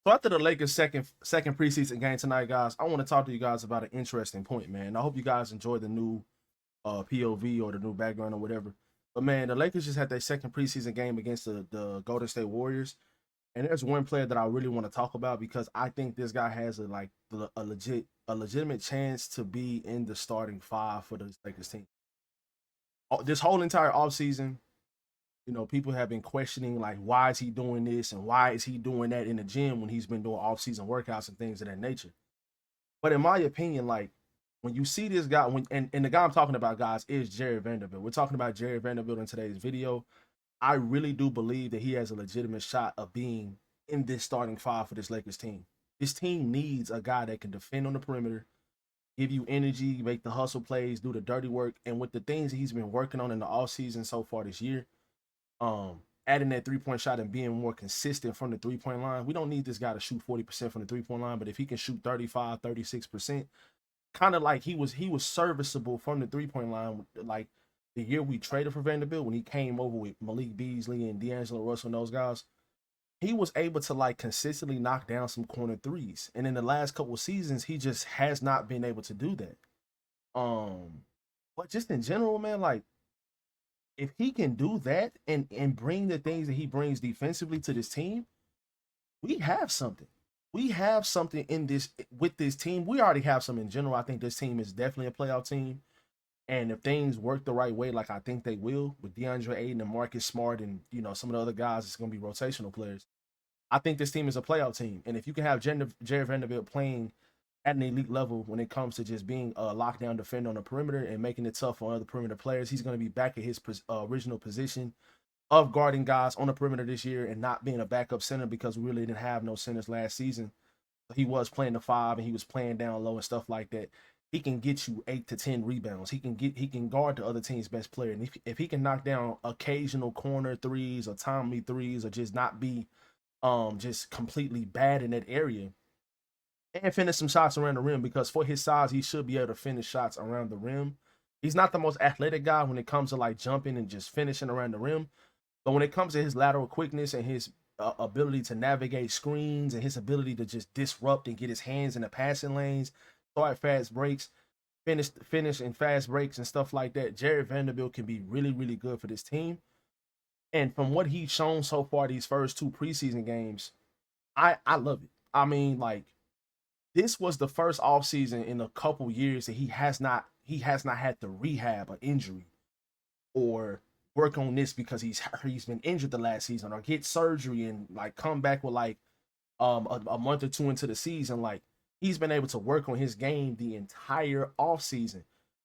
So after the Lakers' second preseason game tonight, guys, I want to talk to you guys about an interesting point, man. I hope you guys enjoy the new POV or the new background or whatever. But man, the Lakers just had their second preseason game against the Golden State Warriors, and there's one player that I really want to talk about because I think this guy has a legitimate chance to be in the starting five for the Lakers team. This whole entire offseason, people have been questioning like why is he doing this and why is he doing that in the gym when he's been doing off-season workouts and things of that nature. But in my opinion, like when you see this guy, and the guy I'm talking about, guys, is Jared Vanderbilt. We're talking about Jared Vanderbilt in today's video. I really do believe that he has a legitimate shot of being in this starting five for this Lakers team. This team needs a guy that can defend on the perimeter, give you energy, make the hustle plays, do the dirty work. And with the things that he's been working on in the offseason so far this year, adding that three-point shot and being more consistent from the three-point line. We don't need this guy to shoot 40% from the three-point line, but if he can shoot 35, 36%, kind of like he was serviceable from the three-point line, like the year we traded for Vanderbilt when he came over with Malik Beasley and D'Angelo Russell and those guys, he was able to like consistently knock down some corner threes. And in the last couple of seasons, he just has not been able to do that. But just in general, man, like if he can do that and bring the things that he brings defensively to this team, we have something. We have something in this with this team. We already have some in general. I think this team is definitely a playoff team. And if things work the right way, like I think they will, with DeAndre Ayton and Marcus Smart and some of the other guys, it's gonna be rotational players. I think this team is a playoff team. And if you can have Jared Vanderbilt playing at an elite level when it comes to just being a lockdown defender on the perimeter and making it tough on other perimeter players, he's going to be back at his original position of guarding guys on the perimeter this year and not being a backup center because we really didn't have no centers last season. He was playing the five and he was playing down low and stuff like that. He can get you 8 to 10 rebounds. He can guard the other team's best player. And if he can knock down occasional corner threes or timely threes or just not be just completely bad in that area, and finish some shots around the rim because for his size, he should be able to finish shots around the rim. He's not the most athletic guy when it comes to like jumping and just finishing around the rim. But when it comes to his lateral quickness and his ability to navigate screens and his ability to just disrupt and get his hands in the passing lanes, start fast breaks, finish in fast breaks and stuff like that, Jared Vanderbilt can be really, really good for this team. And from what he's shown so far these first two preseason games, I love it. I mean, like this was the first offseason in a couple years that he has not had to rehab an injury or work on this because he's been injured the last season or get surgery and like come back with like a month or two into the season. Like he's been able to work on his game the entire offseason.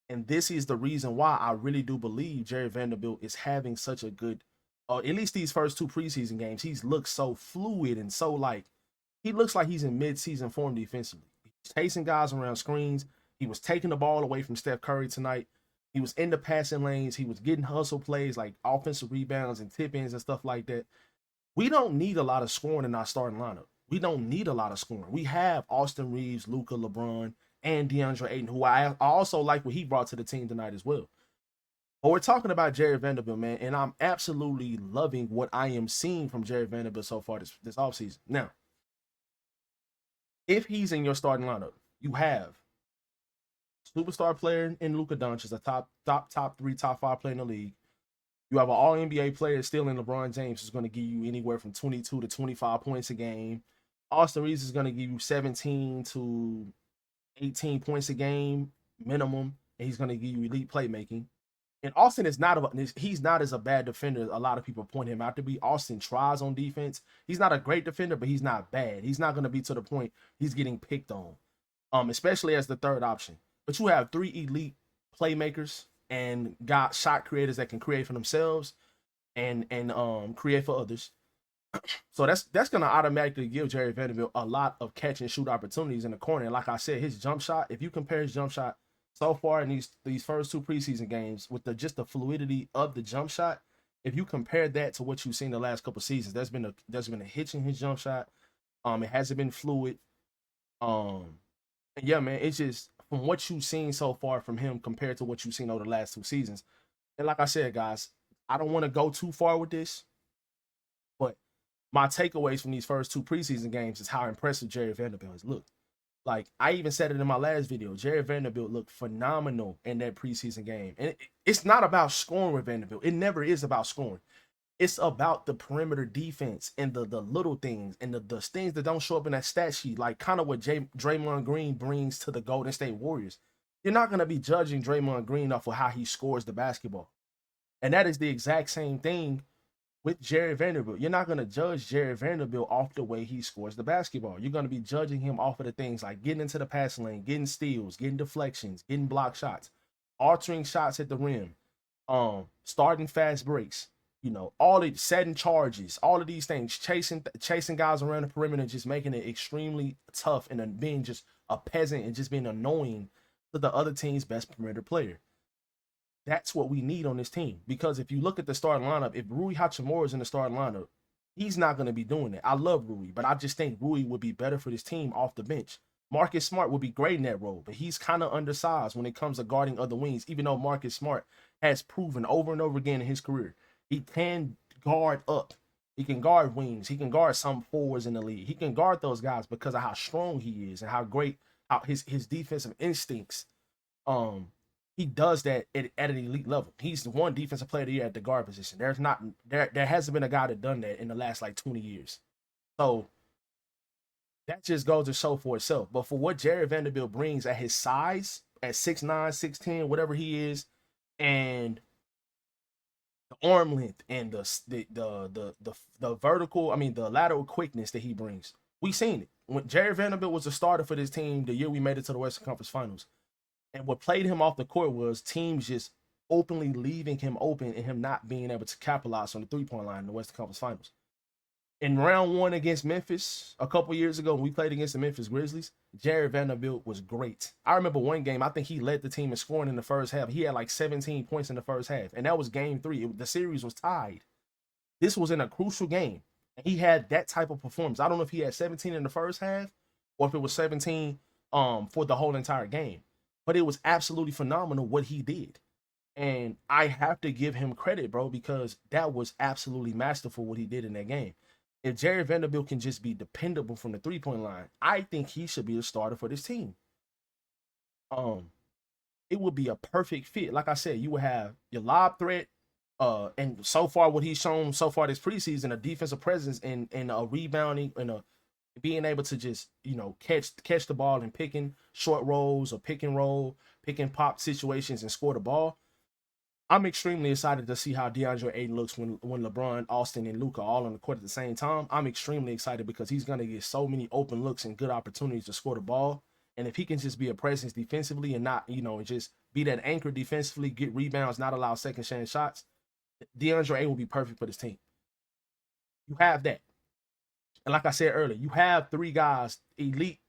And this is the reason why I really do believe Jerry Vanderbilt is having such a good at least these first two preseason games, he's looked so fluid and so like he looks like he's in mid-season form defensively. He's chasing guys around screens. He was taking the ball away from Steph Curry tonight. He was in the passing lanes. He was getting hustle plays like offensive rebounds and tip-ins and stuff like that. We don't need a lot of scoring in our starting lineup. We don't need a lot of scoring. We have Austin Reeves, Luka, LeBron, and DeAndre Ayton, who I also like what he brought to the team tonight as well. But we're talking about Jared Vanderbilt, man, and I'm absolutely loving what I am seeing from Jared Vanderbilt so far this offseason. Now, if he's in your starting lineup, you have superstar player in Luka Doncic, a top three, top five player in the league. You have an All NBA player still in LeBron James, who's going to give you anywhere from 22 to 25 points a game. Austin Reeves is going to give you 17 to 18 points a game minimum, and he's going to give you elite playmaking. And Austin is he's not as a bad defender. A lot of people point him out to be. Austin tries on defense. He's not a great defender, but he's not bad. He's not going to be to the point he's getting picked on, especially as the third option. But you have three elite playmakers and got shot creators that can create for themselves and create for others. So that's going to automatically give Jerry Vanderbilt a lot of catch and shoot opportunities in the corner. And like I said, his jump shot, if you compare his jump shot so far in these first two preseason games with just the fluidity of the jump shot, if you compare that to what you've seen the last couple seasons, there's been a hitch in his jump shot. It hasn't been fluid. And yeah, man, it's just from what you've seen so far from him compared to what you've seen over the last two seasons. And like I said, guys, I don't want to go too far with this, but my takeaways from these first 2 preseason games is how impressive Jerry Vanderbilt has looked. Like I even said it in my last video, Jerry Vanderbilt looked phenomenal in that preseason game. And it's not about scoring with Vanderbilt. It never is about scoring. It's about the perimeter defense and the little things and the things that don't show up in that stat sheet, like kind of what Draymond Green brings to the Golden State Warriors. You're not going to be judging Draymond Green off of how he scores the basketball. And that is the exact same thing with Jerry Vanderbilt. You're not going to judge Jerry Vanderbilt off the way he scores the basketball. You're going to be judging him off of the things like getting into the passing lane, getting steals, getting deflections, getting block shots, altering shots at the rim, starting fast breaks, you know, all the setting charges, all of these things, chasing guys around the perimeter, just making it extremely tough and then being just a peasant and just being annoying to the other team's best perimeter player. That's what we need on this team. Because if you look at the starting lineup, if Rui Hachimura is in the starting lineup, he's not going to be doing it. I love Rui, but I just think Rui would be better for this team off the bench. Marcus Smart would be great in that role, but he's kind of undersized when it comes to guarding other wings, even though Marcus Smart has proven over and over again in his career he can guard up. He can guard wings. He can guard some forwards in the league. He can guard those guys because of how strong he is and how great how his defensive instincts. He does that at an elite level. He's the one defensive player of the year at the guard position. There hasn't been a guy that done that in the last like 20 years. So that just goes to show for itself. But for what Jerry Vanderbilt brings at his size, at 6'9", 6'10", whatever he is, and the arm length and the vertical, I mean the lateral quickness that he brings. We seen it. When Jerry Vanderbilt was a starter for this team the year we made it to the Western Conference Finals. And what played him off the court was teams just openly leaving him open and him not being able to capitalize on the three-point line in the Western Conference Finals. In round 1 against Memphis a couple years ago when we played against the Memphis Grizzlies, Jerry Vanderbilt was great. I remember one game, I think he led the team in scoring in the first half. He had like 17 points in the first half, and that was game 3. The series was tied. This was in a crucial game, and he had that type of performance. I don't know if he had 17 in the first half or if it was 17 for the whole entire game, but it was absolutely phenomenal what he did. And I have to give him credit, bro, because that was absolutely masterful what he did in that game. If Jerry Vanderbilt can just be dependable from the three-point line, I think he should be the starter for this team. It would be a perfect fit. Like I said, you would have your lob threat, and so far what he's shown so far this preseason, a defensive presence and a rebounding and a being able to just, you know, catch the ball and picking short rolls or pick and roll, pick and pop situations and score the ball. I'm extremely excited to see how DeAndre Ayton looks when LeBron, Austin, and Luka all on the court at the same time. I'm extremely excited because he's going to get so many open looks and good opportunities to score the ball. And if he can just be a presence defensively and not, you know, just be that anchor defensively, get rebounds, not allow second chance shots, DeAndre Ayton will be perfect for this team. You have that. And like I said earlier, you have 3 guys, elite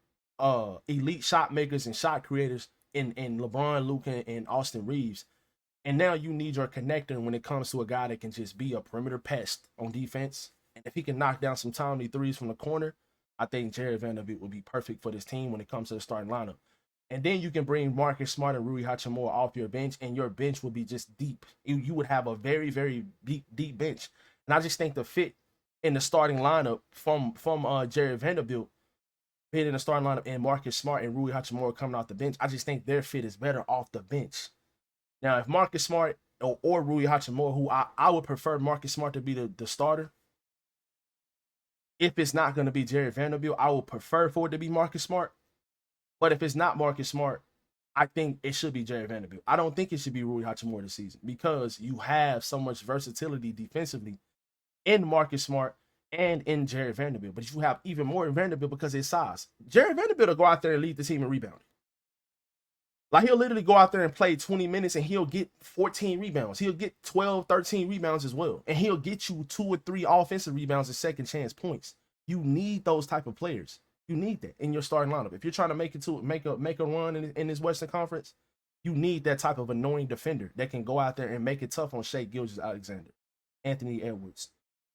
shot makers and shot creators in LeBron, Luka, and Austin Reeves. And now you need your connector when it comes to a guy that can just be a perimeter pest on defense. And if he can knock down some timely threes from the corner, I think Jerry Vanderbilt would be perfect for this team when it comes to the starting lineup. And then you can bring Marcus Smart and Rui Hachimura off your bench, and your bench will be just deep. You would have a very, very deep bench. And I just think the fit in the starting lineup from Jerry Vanderbilt being in the starting lineup and Marcus Smart and Rui Hachimura coming off the bench, I just think their fit is better off the bench. Now, if Marcus Smart or Rui Hachimura, who I would prefer Marcus Smart to be the starter, if it's not going to be Jerry Vanderbilt, I would prefer for it to be Marcus Smart. But if it's not Marcus Smart, I think it should be Jerry Vanderbilt. I don't think it should be Rui Hachimura this season because you have so much versatility defensively in Marcus Smart and in Jerry Vanderbilt. But you have even more in Vanderbilt because of his size. Jerry Vanderbilt will go out there and lead the team in rebounding. Like, he'll literally go out there and play 20 minutes and he'll get 14 rebounds. He'll get 12, 13 rebounds as well. And he'll get you 2 or 3 offensive rebounds and second chance points. You need those type of players. You need that in your starting lineup. If you're trying to make a run in this Western Conference, you need that type of annoying defender that can go out there and make it tough on Shai Gilgeous-Alexander, Anthony Edwards,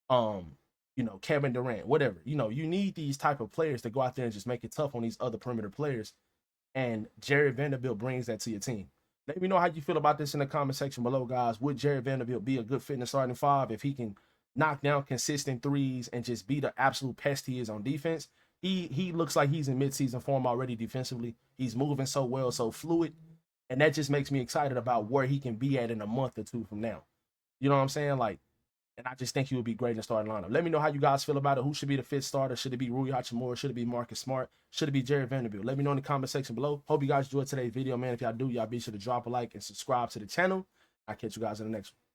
Kevin Durant, whatever. You need these type of players to go out there and just make it tough on these other perimeter players. And Jerry Vanderbilt brings that to your team. Let me know how you feel about this in the comment section below, guys. Would Jerry Vanderbilt be a good fit in the starting 5 if he can, knock down consistent threes and just be the absolute pest he is on defense. He looks like he's in midseason form already defensively. He's moving so well, so fluid, and that just makes me excited about where he can be at in a month or two from now. You know what I'm saying? Like, and I just think he would be great in the starting lineup. Let me know how you guys feel about it. Who should be the fifth starter? Should it be Rui Hachimura? Should it be Marcus Smart? Should it be Jared Vanderbilt? Let me know in the comment section below. Hope you guys enjoyed today's video, man. If y'all do, y'all be sure to drop a like and subscribe to the channel. I'll catch you guys in the next one.